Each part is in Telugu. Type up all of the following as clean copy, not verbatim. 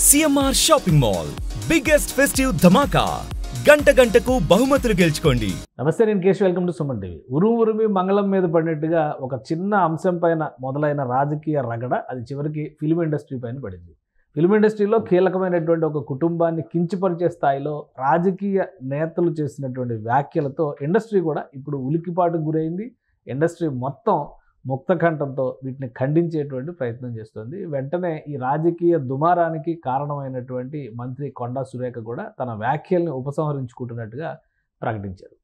CMR shopping mall biggest festive ధమాకా గంటకు బహుమతులు గెలుచుకోండి. నమస్తే, నేను Keshav. Welcome to Suman TV. ఉరుమి మంగళం మీద పడినట్టుగా ఒక చిన్న అంశం పైన మొదలైన రాజకీయ రగడ అది చివరికి ఫిల్మ్ ఇండస్ట్రీ పైన పడింది. ఫిల్మ్ ఇండస్ట్రీలో కీలకమైనటువంటి ఒక కుటుంబాన్ని కించపరిచే స్థాయిలో రాజకీయ నేతలు చేసినటువంటి వ్యాఖ్యలతో ఇండస్ట్రీ కూడా ఇప్పుడు ఉలికిపాటుకు గురైంది. ఇండస్ట్రీ మొత్తం ముక్తకంఠంతో వీటిని ఖండించేటువంటి ప్రయత్నం చేస్తుంది. వెంటనే ఈ రాజకీయ దుమారానికి కారణమైనటువంటి మంత్రి కొండా సురేఖ కూడా తన వ్యాఖ్యల్ని ఉపసంహరించుకుంటున్నట్టుగా ప్రకటించారు.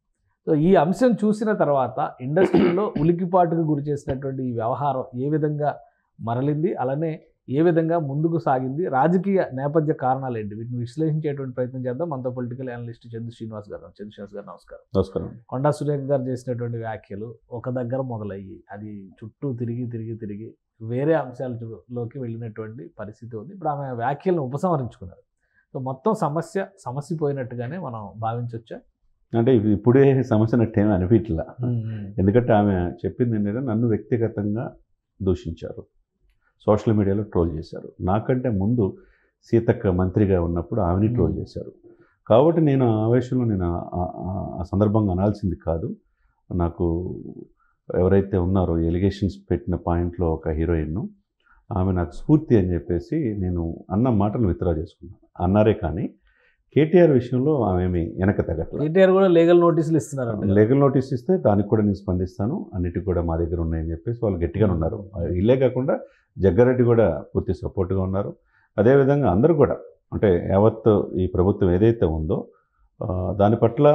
సో ఈ అంశం చూసిన తర్వాత ఇండస్ట్రీలో ఉలికిపాటుకు గురి చేసినటువంటి ఈ వ్యవహారం ఏ విధంగా మరలింది, అలానే ఏ విధంగా ముందుకు సాగింది, రాజకీయ నేపథ్య కారణాలు ఏంటి, వీటిని విశ్లేషించేటువంటి ప్రయత్నం చేద్దాం. మనతో పొలిటికల్ అనలిస్ట్ చంద్ర శ్రీనివాస్ గారు. చంద్ర శ్రీనివాస్ గారు నమస్కారం. నమస్కారం. కొండా సురేఖ గారు చేసినటువంటి వ్యాఖ్యలు ఒక దగ్గర మొదలయ్యి అది చుట్టూ తిరిగి వేరే అంశాలలోకి వెళ్ళినటువంటి పరిస్థితి ఉంది. ఇప్పుడు ఆమె వ్యాఖ్యలను ఉపసంహరించుకున్నారు. సో మొత్తం సమస్యపోయినట్టుగానే మనం భావించవచ్చా? అంటే ఇప్పుడే సమస్య నట్టేమీ అనిపించలే. ఎందుకంటే ఆమె చెప్పింది ఏంటంటే నన్ను వ్యక్తిగతంగా దూషించారు, సోషల్ మీడియాలో ట్రోల్ చేశారు. నాకంటే ముందు సీతక్క మంత్రిగా ఉన్నప్పుడు ఆమెని ట్రోల్ చేశారు. కాబట్టి నేను ఆవేశంలో ఆ సందర్భంగా అనాల్సింది కాదు. నాకు ఎవరైతే ఉన్నారో ఎలిగేషన్స్ పెట్టిన పాయింట్లో ఒక హీరోయిన్, ఆమె నాకు స్ఫూర్తి అని చెప్పేసి నేను అన్న మాటను విత్డ్రా చేసుకున్నాను అన్నారే. కానీ కేటీఆర్ విషయంలో ఆమె వెనక తగ్గట్లేదు. కేటీఆర్ కూడా లీగల్ నోటీసులు ఇస్తున్నారు. లీగల్ నోటీస్ ఇస్తే దానికి కూడా నేను స్పందిస్తాను, అన్నిటికి కూడా మా దగ్గర ఉన్నాయని చెప్పేసి వాళ్ళు గట్టిగానే ఉన్నారు. ఇల్లే కాకుండా జగ్గారెడ్డి కూడా పూర్తి సపోర్ట్గా ఉన్నారు. అదేవిధంగా అందరూ కూడా, అంటే యావత్ ఈ ప్రభుత్వం ఏదైతే ఉందో దాని పట్ల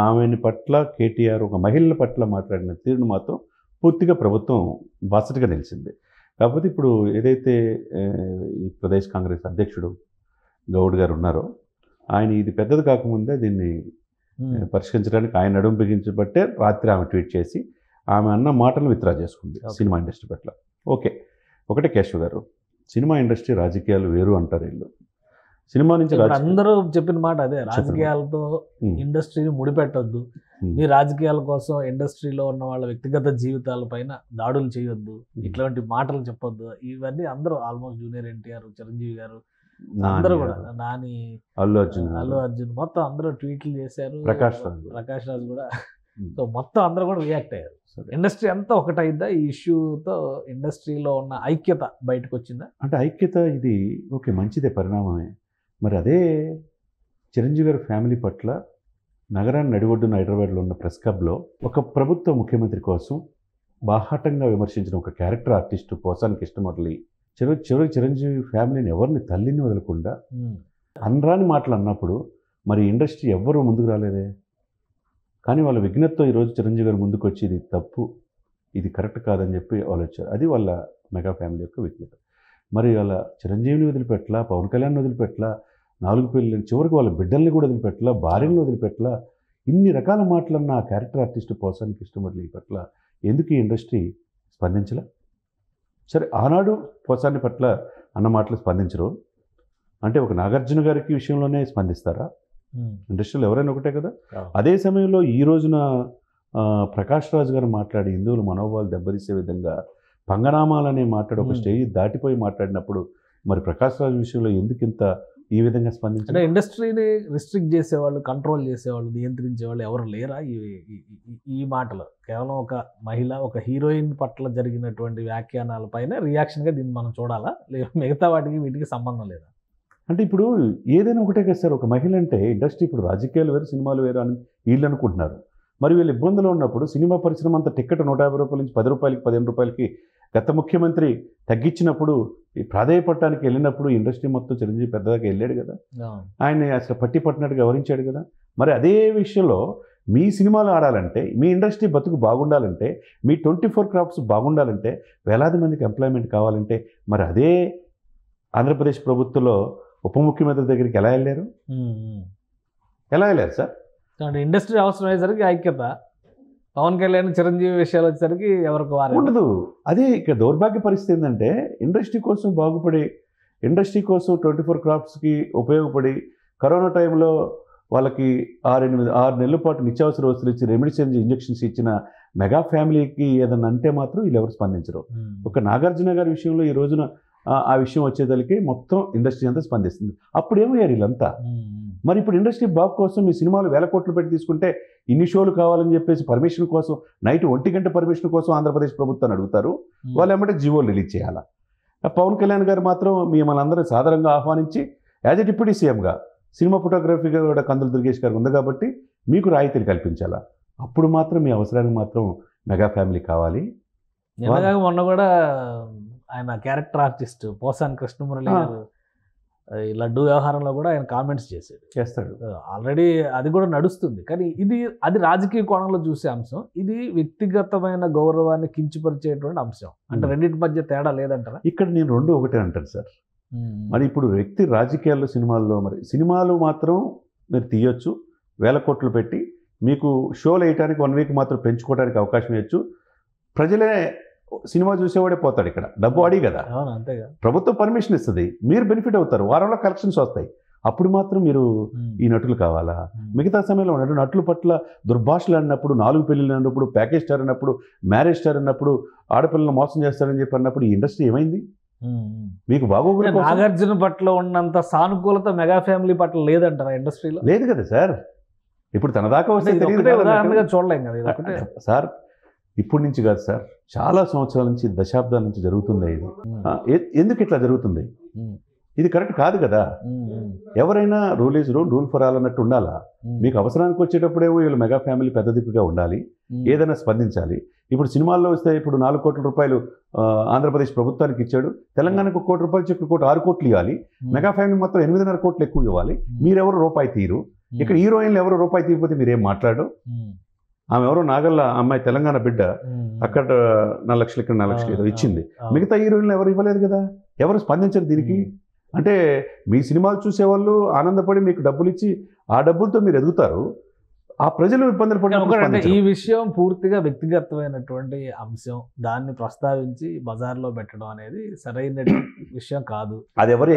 ఆమెని పట్ల కేటీఆర్ ఒక మహిళల పట్ల మాట్లాడిన తీరును మాత్రం పూర్తిగా ప్రభుత్వం బాసటగా నిలిచింది. కాకపోతే ఇప్పుడు ఏదైతే ఈ ప్రదేశ్ కాంగ్రెస్ అధ్యక్షుడు గౌడ్ గారు ఉన్నారో, ఆయన ఇది పెద్దది కాకముందే దీన్ని పరిష్కరించడానికి ఆయన నడుము బిగించబట్టే రాత్రి ఆమె ట్వీట్ చేసి ఆమె అన్న మాటలు విత్డ్రా చేసుకుంది సినిమా ఇండస్ట్రీ పట్ల. ఓకే, ఒకటే కేశవ్ గారు, సినిమా ఇండస్ట్రీ రాజకీయాలు వేరు అంటారు వీళ్ళు. సినిమా నుంచి అందరూ చెప్పిన మాట అదే, రాజకీయాలతో ఇండస్ట్రీని ముడిపెట్టొద్దు, మీ రాజకీయాల కోసం ఇండస్ట్రీలో ఉన్న వాళ్ళ వ్యక్తిగత జీవితాల పైన దాడులు చేయొద్దు, ఇట్లాంటి మాటలు చెప్పొద్దు. ఇవన్నీ అందరూ ఆల్మోస్ట్ జూనియర్ ఎన్టీఆర్, చిరంజీవి గారు, అందరూ కూడా, నాని, అల్లు అర్జున్ మొత్తం అందరూ ట్వీట్లు చేశారు. ప్రకాష్ రాజ్ కూడా. సో మొత్తం అందరూ కూడా రియాక్ట్ అయ్యారు. ఇండస్ట్రీ అంతా ఒకటైందా ఈ ఇష్యూతో? ఇండస్ట్రీలో ఉన్న ఐక్యత బయటకు వచ్చిందా? అంటే ఐక్యత ఇది ఓకే, మంచిదే, పరిణామమే. మరి అదే చిరంజీవి గారి ఫ్యామిలీ పట్ల నగరాన్ని నడిగొడ్డున హైదరాబాద్లో ఉన్న ప్రెస్ క్లబ్లో ఒక ప్రభుత్వ ముఖ్యమంత్రి కోసం బాహాటంగా విమర్శించిన ఒక క్యారెక్టర్ ఆర్టిస్టు పోసాని కృష్ణమురళి చివరికి చిరంజీవి ఫ్యామిలీని ఎవరిని తల్లిని వదలకుండా అనరాని మాటలు అన్నప్పుడు మరి ఇండస్ట్రీ ఎవ్వరూ ముందుకు రాలేదే. కానీ వాళ్ళ విఘ్నతతో ఈరోజు చిరంజీవి గారు ముందుకు వచ్చి ఇది తప్పు, ఇది కరెక్ట్ కాదని చెప్పి వాళ్ళు వచ్చారు. అది వాళ్ళ మెగా ఫ్యామిలీ యొక్క విఘ్నత. మరి వాళ్ళ చిరంజీవిని వదిలిపెట్టలా, పవన్ కళ్యాణ్ని వదిలిపెట్టలా, 4 పెళ్ళి చివరికి వాళ్ళ బిడ్డల్ని కూడా వదిలిపెట్టలా, భార్యని వదిలిపెట్టలా, ఇన్ని రకాల మాటలన్న ఆ క్యారెక్టర్ ఆర్టిస్ట్ పోసాని కృష్ణమురళి పట్ల ఎందుకు ఈ ఇండస్ట్రీ స్పందించలే? సరే, ఆనాడు పోసాని పట్ల అన్న మాటలు స్పందించరు అంటే ఒక నాగార్జున గారికి విషయంలోనే స్పందిస్తారా? ఇండస్ట్రీలో ఎవరైనా ఒకటే కదా. అదే సమయంలో ఈ రోజున ప్రకాష్ రాజ్ గారు మాట్లాడి హిందువుల మనోభావాలు దెబ్బతీసే విధంగా పంగనామాలనే మాట్లాడి ఒక స్టేజ్ దాటిపోయి మాట్లాడినప్పుడు మరి ప్రకాష్ రాజ్ విషయంలో ఎందుకు ఇంత ఈ విధంగా స్పందించారు? ఇండస్ట్రీని రిస్ట్రిక్ట్ చేసేవాళ్ళు, కంట్రోల్ చేసేవాళ్ళు, నియంత్రించేవాళ్ళు ఎవరు లేరా? ఈ మాటలు కేవలం ఒక మహిళ, ఒక హీరోయిన్ పట్ల జరిగినటువంటి వ్యాఖ్యానాల పైన రియాక్షన్గా దీన్ని మనం చూడాలా, లేదా మిగతా వీటికి సంబంధం లేదా? అంటే ఇప్పుడు ఏదైనా ఒకటే కదా సార్, ఒక మహిళ అంటే ఇండస్ట్రీ ఇప్పుడు రాజకీయాలు వేరు, సినిమాలు వేరు అని వీళ్ళు అనుకుంటున్నారు. మరి వీళ్ళు ఇబ్బందులు ఉన్నప్పుడు సినిమా పరిశ్రమ అంతా టికెట్ 150 రూపాయల నుంచి 10 రూపాయలకి 15 రూపాయలకి గత ముఖ్యమంత్రి తగ్గించినప్పుడు ఈ ప్రాధాయపడటానికి వెళ్ళినప్పుడు ఇండస్ట్రీ మొత్తం చిరంజీవి పెద్దదాకా వెళ్ళాడు కదా, ఆయన అసలు పట్టినట్టుగా వివరించాడు కదా. మరి అదే విషయంలో మీ సినిమాలు ఆడాలంటే, మీ ఇండస్ట్రీ బతుకు బాగుండాలంటే, మీ 24 క్రాఫ్ట్స్ బాగుండాలంటే, వేలాది మందికి ఎంప్లాయ్మెంట్ కావాలంటే మరి అదే ఆంధ్రప్రదేశ్ ప్రభుత్వంలో ఉప ముఖ్యమంత్రి దగ్గరికి ఎలా వెళ్ళారు సార్? ఇండస్ట్రీ అవసరం అయ్యేసరికి ఐక్యత, పవన్ కళ్యాణ్ చిరంజీవి విషయాలు వచ్చేసరికి ఎవరికి వారు ఉండదు. అదే ఇక దౌర్భాగ్య పరిస్థితి ఏంటంటే ఇండస్ట్రీ కోసం బాగుపడి, ఇండస్ట్రీ కోసం 24 క్రాఫ్ట్స్కి ఉపయోగపడి కరోనా టైంలో వాళ్ళకి 6 నెలల పాటు నిత్యావసర వస్తువులు ఇచ్చి రెమిడిసివిర్ ఇంజెక్షన్స్ ఇచ్చిన మెగా ఫ్యామిలీకి ఏదన్నా అంటే మాత్రం వీళ్ళు ఎవరు స్పందించరు. ఒక నాగార్జున గారి విషయంలో ఈ రోజున ఆ విషయం వచ్చేదానికి మొత్తం ఇండస్ట్రీ అంతా స్పందిస్తుంది. అప్పుడు ఏమయ్యారు వీళ్ళంతా? మరి ఇప్పుడు ఇండస్ట్రీ బాగు కోసం మీ సినిమాలు వేల కోట్లు పెట్టి తీసుకుంటే ఇన్ని షోలు కావాలని చెప్పేసి పర్మిషన్ కోసం నైట్ 1 గంట పర్మిషన్ కోసం ఆంధ్రప్రదేశ్ ప్రభుత్వాన్ని అడుగుతారు. వాళ్ళు ఏమంటే జీవోలు రిలీజ్ చేయాలా? పవన్ కళ్యాణ్ గారు మాత్రం మిమ్మల్ని అందరూ సాధారణంగా ఆహ్వానించి యాజ్ ఎ డిప్యూటీ సీఎంగా సినిమా ఫోటోగ్రఫీగా కూడా కందులు దుర్గేష్ గారు ఉంది కాబట్టి మీకు రాయితీలు కల్పించాలా? అప్పుడు మాత్రం మీ అవసరానికి మాత్రం మెగా ఫ్యామిలీ కావాలి. మొన్న కూడా ఆయన క్యారెక్టర్ ఆర్టిస్ట్ పోసాని కృష్ణమురళి గారు ఈ లడ్డు వ్యవహారంలో కూడా ఆయన కామెంట్స్ చేస్తాడు. ఆల్రెడీ అది కూడా నడుస్తుంది. కానీ అది రాజకీయ కోణంలో చూసే అంశం, ఇది వ్యక్తిగతమైన గౌరవాన్ని కించపరిచేటువంటి అంశం. అంటే రెండింటి మధ్య తేడా లేదంటారా? ఇక్కడ నేను రెండు ఒకటే అంటాను సార్. మరి ఇప్పుడు వ్యక్తి రాజకీయాల్లో సినిమాల్లో మరి సినిమాలు మాత్రం మీరు తీయొచ్చు, వేల కోట్లు పెట్టి మీకు షోలు వేయడానికి 1 వీక్ మాత్రం పెంచుకోవడానికి అవకాశం ఇవ్వచ్చు. ప్రజలే సినిమా చూసేవాడే పోతాడు, ఇక్కడ డబ్బు అడిగి కదా. అంతేగా, ప్రభుత్వం పర్మిషన్ ఇస్తుంది, మీరు బెనిఫిట్ అవుతారు, వారంలో కలెక్షన్స్ వస్తాయి. అప్పుడు మాత్రం మీరు ఈ నటులు కావాలా? మిగతా సమయంలో నటుల పట్ల దుర్భాషలు అన్నప్పుడు, 4 పెళ్ళిళ్ళు అన్నప్పుడు, ప్యాకేజ్ స్టార్ అన్నప్పుడు, మ్యారేజ్ స్టార్ అన్నప్పుడు, ఆడపిల్లలను మోసం చేస్తారని చెప్పి అన్నప్పుడు ఈ ఇండస్ట్రీ ఏమైంది? మీకు బాగోగులు నాగార్జున పట్ల ఉన్నంత సానుకూలత మెగా ఫ్యామిలీ పట్ల లేదంటారా ఇండస్ట్రీలో? లేదు కదా సార్. ఇప్పుడు తన దాకా వస్తే ఉదాహరణగా చూడలేం కదా సార్. ఇప్పటి నుంచి కాదు సార్, చాలా సంవత్సరాల నుంచి, దశాబ్దాల నుంచి జరుగుతుంది ఇది. ఎందుకు ఇట్లా జరుగుతుంది? ఇది కరెక్ట్ కాదు కదా. ఎవరైనా rule is rule for all అన్నట్టు ఉండాలా? మీకు అవసరానికి వచ్చేటప్పుడేమో వీళ్ళు మెగా ఫ్యామిలీ పెద్ద దిక్కుగా ఉండాలి, ఏదైనా స్పందించాలి. ఇప్పుడు సినిమాల్లో వస్తే ఇప్పుడు 4 కోట్ల రూపాయలు ఆంధ్రప్రదేశ్ ప్రభుత్వానికి ఇచ్చాడు, తెలంగాణకు 1 కోటి రూపాయలు చెప్పి 6 కోట్లు ఇవ్వాలి, మెగా ఫ్యామిలీ మొత్తం 8.5 కోట్లు ఎక్కువ ఇవ్వాలి. మీరెవరు రూపాయి తీరు. ఇక్కడ హీరోయిన్లు ఎవరు రూపాయి తీయకపోతే మీరేం మాట్లాడు? ఆమె ఎవరో నాగల్ల అమ్మాయి, తెలంగాణ బిడ్డ, అక్కడ 4 లక్షలు ఇక్కడ 4 లక్షలు ఏదో ఇచ్చింది. మిగతా హీరోయిన్లు ఎవరు ఇవ్వలేదు కదా, ఎవరు స్పందించరు దీనికి. అంటే మీ సినిమాలు చూసేవాళ్ళు ఆనందపడి మీకు డబ్బులు ఇచ్చి ఆ డబ్బులతో మీరు ఎదుగుతారు, ఆ ప్రజలు ఇబ్బందులు పడిన. ఈ విషయం పూర్తిగా వ్యక్తిగతమైనటువంటి అంశం, దాన్ని ప్రస్తావించి బజార్లో పెట్టడం అనేది సరైన విషయం కాదు. అది ఎవరు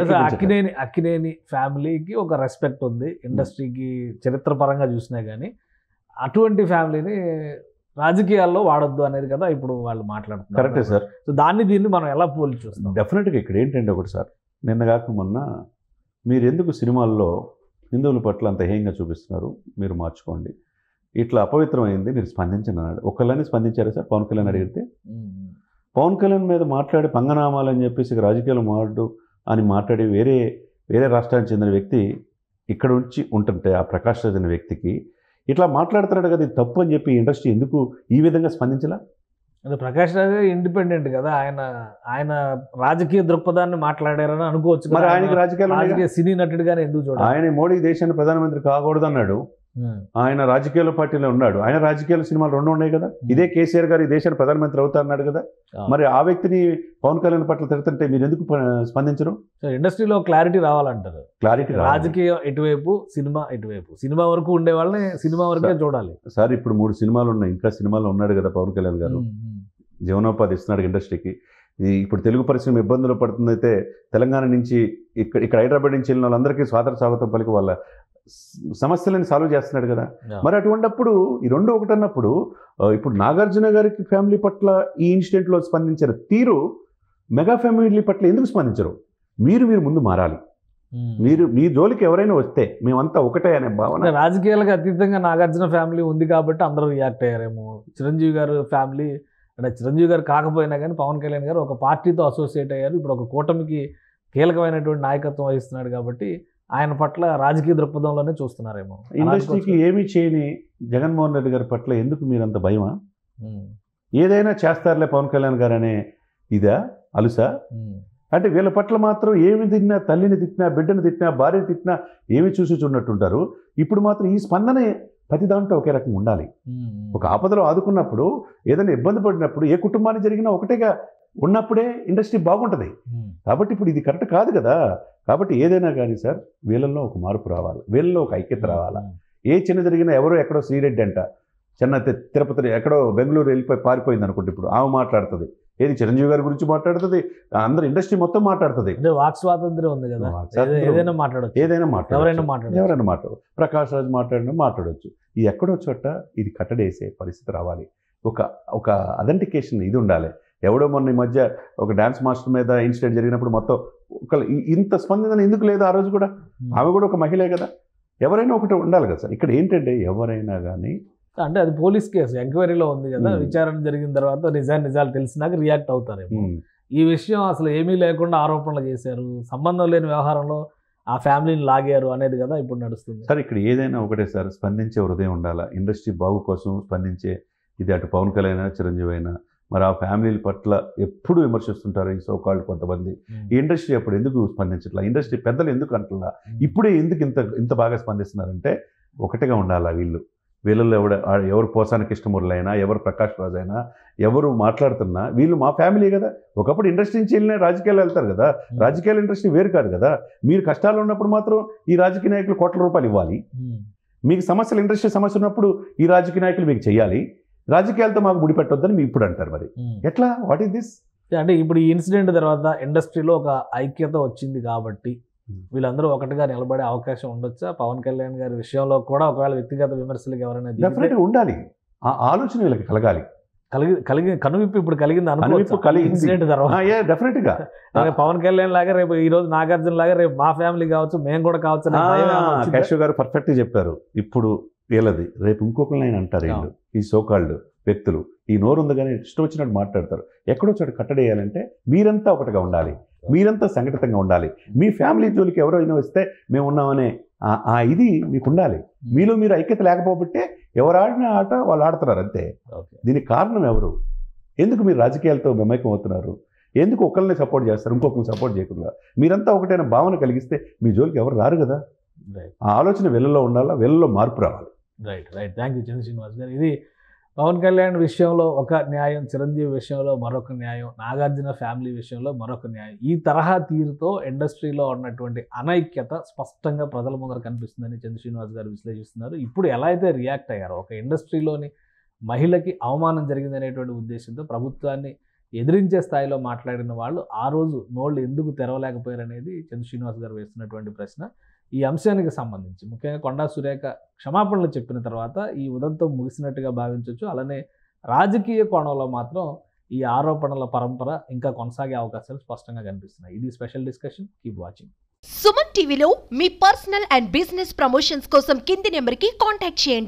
అక్కినేని ఫ్యామిలీకి ఒక రెస్పెక్ట్ ఉంది ఇండస్ట్రీకి చరిత్రపరంగా చూసినా కానీ, అటువంటి ఫ్యామిలీని రాజకీయాల్లో వాడొద్దు అనేది కదా ఇప్పుడు వాళ్ళు మాట్లాడుతున్నారు. కరెక్టే సార్. సో దీన్ని మనం ఎలా పోల్చి చూస్తాం? డెఫినెట్గా ఇక్కడ ఏంటంటే ఒకటి సార్, నిన్నగాక మొన్న మీరు ఎందుకు సినిమాల్లో హిందువుల పట్ల అంత హేయంగా చూపిస్తున్నారు, మీరు మార్చుకోండి, ఇట్లా అపవిత్రమైంది, మీరు స్పందించండి అన్నాడు. ఒకళ్ళని స్పందించారు సార్. పవన్ కళ్యాణ్ అడిగితే పవన్ కళ్యాణ్ మీద మాట్లాడి పంగనామాలు అని చెప్పేసి రాజకీయాలు మాట్లాడు అని మాట్లాడి వేరే రాష్ట్రానికి చెందిన వ్యక్తి ఇక్కడ నుంచి ఉంటుంటే ఆ ప్రకాష్ రాజ్ అనే వ్యక్తికి ఇట్లా మాట్లాడుతున్నాడు కదా, ఇది తప్పు అని చెప్పి ఇండస్ట్రీ ఎందుకు ఈ విధంగా స్పందించలా? అంటే ప్రకాష్ రాజ్ ఇండిపెండెంట్ కదా, ఆయన రాజకీయ దృక్పథాన్ని మాట్లాడారని అనుకోవచ్చు. మరి ఆయనకి రాజకీయ సినీ నటుడిగానే ఎందుకు చూడాలి? ఆయన మోడీ దేశాన్ని ప్రధానమంత్రి కాకూడదు అన్నాడు, ఆయన రాజకీయాల పార్టీలో ఉన్నాడు, ఆయన రాజకీయాల సినిమాలు 2 ఉన్నాయి కదా. ఇదే కేసీఆర్ గారు ఈ దేశాన్ని ప్రధానమంత్రి అవుతా అన్నాడు కదా. మరి ఆ వ్యక్తిని పవన్ కళ్యాణ్ పట్ల తిడుతుంటే మీరు ఎందుకు స్పందించరు? ఇండస్ట్రీలో క్లారిటీ రావాలంటారు. క్లారిటీ, రాజకీయం ఎటువైపు, సినిమా ఎటువైపు. సినిమా వరకు ఉండే వాళ్ళని సినిమా వరకే చూడాలి సార్. ఇప్పుడు 3 సినిమాలు ఉన్నాయి, ఇంకా సినిమాలో ఉన్నాడు కదా పవన్ కళ్యాణ్ గారు, జీవనోపాధి ఇస్తున్నాడు ఇండస్ట్రీకి. ఇప్పుడు తెలుగు పరిశ్రమ ఇబ్బందులు పడుతుందైతే తెలంగాణ నుంచి ఇక్కడ హైదరాబాద్ నుంచి వెళ్ళిన వాళ్ళందరికీ స్వాగతం పలికి వాళ్ళ సమస్యలను సాల్వ్ చేస్తున్నాడు కదా. మరి అటువంటిప్పుడు ఈ 2 ఒకటి అన్నప్పుడు ఇప్పుడు నాగార్జున గారికి ఫ్యామిలీ పట్ల ఈ ఇన్సిడెంట్లో స్పందించిన తీరు మెగా ఫ్యామిలీ పట్ల ఎందుకు స్పందించరు? మీరు ముందు మారాలి. మీ జోలికి ఎవరైనా వస్తే మేమంతా ఒకటే అనే భావన. రాజకీయాలకు అతీతంగా నాగార్జున ఫ్యామిలీ ఉంది కాబట్టి అందరూ రియాక్ట్ అయ్యారేమో. చిరంజీవి గారు ఫ్యామిలీ అంటే చిరంజీవి గారు కాకపోయినా కానీ పవన్ కళ్యాణ్ గారు ఒక పార్టీతో అసోసియేట్ అయ్యారు, ఇప్పుడు ఒక కూటమికి కీలకమైనటువంటి నాయకత్వం వహిస్తున్నాడు కాబట్టి ఆయన పట్ల రాజకీయ దృక్పథంలోనే చూస్తున్నారేమో. ఇండస్ట్రీకి ఏమీ చేయని జగన్మోహన్ రెడ్డి గారి పట్ల ఎందుకు మీరంత భయమా? ఏదైనా చేస్తారులే పవన్ కళ్యాణ్ గారు అనే ఇదా అలుసా? అంటే వీళ్ళ పట్ల మాత్రం ఏమి తిట్టినా, తల్లిని తిట్టినా, బిడ్డను తిట్టినా, భార్యని తిట్టినా ఏమి చూసి చూడనట్టుంటారు. ఇప్పుడు మాత్రం ఈ స్పందన ప్రతి దాంట్లో ఒకే రకంగా ఉండాలి. ఒక ఆపదలో ఆదుకున్నప్పుడు, ఏదైనా ఇబ్బంది పడినప్పుడు, ఏ కుటుంబానికి జరిగినా ఒకటేగా ఉన్నప్పుడే ఇండస్ట్రీ బాగుంటుంది. కాబట్టి ఇప్పుడు ఇది కరెక్ట్ కాదు కదా. కాబట్టి ఏదైనా కానీ సార్, వీళ్ళల్లో ఒక మార్పు రావాలి, వీళ్ళలో ఒక ఐక్యత రావాలా. ఏ చిన్న జరిగినా ఎవరో ఎక్కడో శ్రీరెడ్డి అంట, చిన్న తిరుపతి ఎక్కడో బెంగళూరు వెళ్ళిపోయి పారిపోయింది అనుకుంటే ఇప్పుడు ఆమె మాట్లాడుతుంది, ఏది చిరంజీవి గారి గురించి మాట్లాడుతుంది, అందరు ఇండస్ట్రీ మొత్తం మాట్లాడుతుంది. వాక్ స్వాతంత్ర్యం ఉంది కదా, ఏదైనా మాట్లాడచ్చు, ఎవరైనా మాట్లాడు. ప్రకాష్ రాజ్ మాట్లాడవచ్చు. ఇది ఎక్కడో చోట ఇది కట్టడేసే పరిస్థితి రావాలి. ఒక అథెంటికేషన్ ఇది ఉండాలి. ఎవడో మొన్న ఈ మధ్య ఒక డ్యాన్స్ మాస్టర్ మీద ఇన్సిడెంట్ జరిగినప్పుడు మొత్తం ఇంత స్పందన ఎందుకు లేదు ఆ రోజు కూడా? ఆమె కూడా ఒక మహిళే కదా. ఎవరైనా ఒకటి ఉండాలి కదా సార్. ఇక్కడ ఏంటంటే ఎవరైనా కానీ అంటే అది పోలీస్ కేసు ఎంక్వైరీలో ఉంది కదా, విచారణ జరిగిన తర్వాత నిజాలు తెలిసినాక రియాక్ట్ అవుతారేమో. ఈ విషయం అసలు ఏమీ లేకుండా ఆరోపణలు చేశారు, సంబంధం లేని వ్యవహారంలో ఆ ఫ్యామిలీని లాగారు అనేది కదా ఇప్పుడు నడుస్తుంది సార్. ఇక్కడ ఏదైనా ఒకటే సార్, స్పందించే హృదయం ఉండాలా. ఇండస్ట్రీ బాగు కోసం స్పందించే, ఇది అటు పవన్ కళ్యాణ్ అయినా చిరంజీవి అయినా, మరి ఆ ఫ్యామిలీల పట్ల ఎప్పుడు విమర్శిస్తుంటారు ఈ సోకాళ్ళు కొంతమంది. ఈ ఇండస్ట్రీ అప్పుడు ఎందుకు స్పందించట్లా? ఇండస్ట్రీ పెద్దలు ఎందుకు అంటున్నా? ఇప్పుడే ఎందుకు ఇంత బాగా స్పందిస్తున్నారంటే ఒకటిగా ఉండాలా. వీళ్ళల్లో ఎవరు పోసాని కృష్ణమూర్తి అయినా, ఎవరు ప్రకాష్ రాజ్ అయినా, ఎవరు మాట్లాడుతున్నా వీళ్ళు మా ఫ్యామిలీ కదా. ఒకప్పుడు ఇండస్ట్రీ నుంచి వెళ్ళిన రాజకీయాలు వెళ్తారు కదా. రాజకీయాల ఇండస్ట్రీ వేరు కాదు కదా. మీరు కష్టాలు ఉన్నప్పుడు మాత్రం ఈ రాజకీయ నాయకులు కోట్ల రూపాయలు ఇవ్వాలి. మీకు సమస్యలు, ఇండస్ట్రీ సమస్య ఉన్నప్పుడు ఈ రాజకీయ నాయకులు మీకు చేయాలి. రాజకీయాలతో మాకు ముడిపెట్టొద్దని మీ ఇప్పుడు అంటారు. మరి ఎట్లా? What is this? అంటే ఇప్పుడు ఈ ఇన్సిడెంట్ తర్వాత ఇండస్ట్రీలో ఒక ఐక్యత వచ్చింది కాబట్టి వీళ్ళందరూ ఒకటిగా నిలబడే అవకాశం ఉండొచ్చా? పవన్ కళ్యాణ్ గారి విషయంలో కూడా ఒకవేళ వ్యక్తిగత విమర్శలకు ఎవరైనా డెఫినెట్గా ఉండాలి. ఆ ఆలోచన వీళ్ళకి కలగాలి. కనువిప్పు ఇప్పుడు కలిగింది ఇన్సిడెంట్ తర్వాత. డెఫినెట్గా పవన్ కళ్యాణ్ లాగా రేపు ఈ రోజు నాగార్జున లాగా రేపు మా ఫ్యామిలీ కావచ్చు, మేము కూడా కావచ్చు. కేశవ్ గారు పర్ఫెక్ట్గా చెప్పారు. ఇప్పుడు వీళ్ళది రేపు ఇంకొకరిని అంటారు వీళ్ళు, ఈ సోకాళ్ళు వ్యక్తులు. ఈ నోరు ఉంది కానీ ఇష్టం వచ్చినట్టు మాట్లాడతారు. ఎక్కడో చోట కట్టడేయాలంటే మీరంతా ఒకటిగా ఉండాలి, మీరంతా సంఘటితంగా ఉండాలి. మీ ఫ్యామిలీ జోలికి ఎవరైనా వస్తే మేము ఉన్నామనే ఆ ఇది మీకు ఉండాలి. మీలో మీరు ఐక్యత లేకపోతే ఎవరు ఆడిన ఆట వాళ్ళు ఆడుతున్నారు అంతే. దీనికి కారణం ఎవరు? ఎందుకు మీరు రాజకీయాలతో మమేకం అవుతున్నారు? ఎందుకు ఒకరిని సపోర్ట్ చేస్తారు, ఇంకొకరిని సపోర్ట్ చేయకుండా? మీరంతా ఒకటైన భావన కలిగిస్తే మీ జోలికి ఎవరు రారు కదా. ఆ ఆలోచన వీళ్ళలో ఉండాలా, వీళ్ళలో మార్పు రావాలి. రైట్. థ్యాంక్ యూ చంద్ర శ్రీనివాస్ గారు. ఇది పవన్ కళ్యాణ్ విషయంలో ఒక న్యాయం, చిరంజీవి విషయంలో మరొక న్యాయం, నాగార్జున ఫ్యామిలీ విషయంలో మరొక న్యాయం. ఈ తరహా తీరుతో ఇండస్ట్రీలో ఉన్నటువంటి అనైక్యత స్పష్టంగా ప్రజల ముందర కనిపిస్తుందని చంద్ర శ్రీనివాస్ గారు విశ్లేషిస్తున్నారు. ఇప్పుడు ఎలా అయితే రియాక్ట్ అయ్యారో, ఒక ఇండస్ట్రీలోని మహిళకి అవమానం జరిగిందనేటువంటి ఉద్దేశంతో ప్రభుత్వాన్ని ఎదిరించే స్థాయిలో మాట్లాడిన వాళ్ళు ఆ రోజు నోళ్ళు ఎందుకు తెరవలేకపోయారనేది చంద్ర శ్రీనివాస్ గారు వేస్తున్నటువంటి ప్రశ్న. ఈ అంశానికి సంబంధించి ముఖ్యంగా కొండా సురేఖ క్షమాపణలు చెప్పిన తర్వాత ఈ ఉదంతం ముగిసినట్టుగా భావించవచ్చు. అలానే రాజకీయ కోణంలో మాత్రం ఈ ఆరోపణల పరంపర ఇంకా కొనసాగే అవకాశాలు స్పష్టంగా కనిపిస్తున్నాయి. ఇది special discussion. Keep watching. Suman టీవీలో మీ పర్సనల్ అండ్ బిజినెస్ ప్రమోషన్స్ కోసం కింది నెంబర్కి కాంటాక్ట్ చేయండి.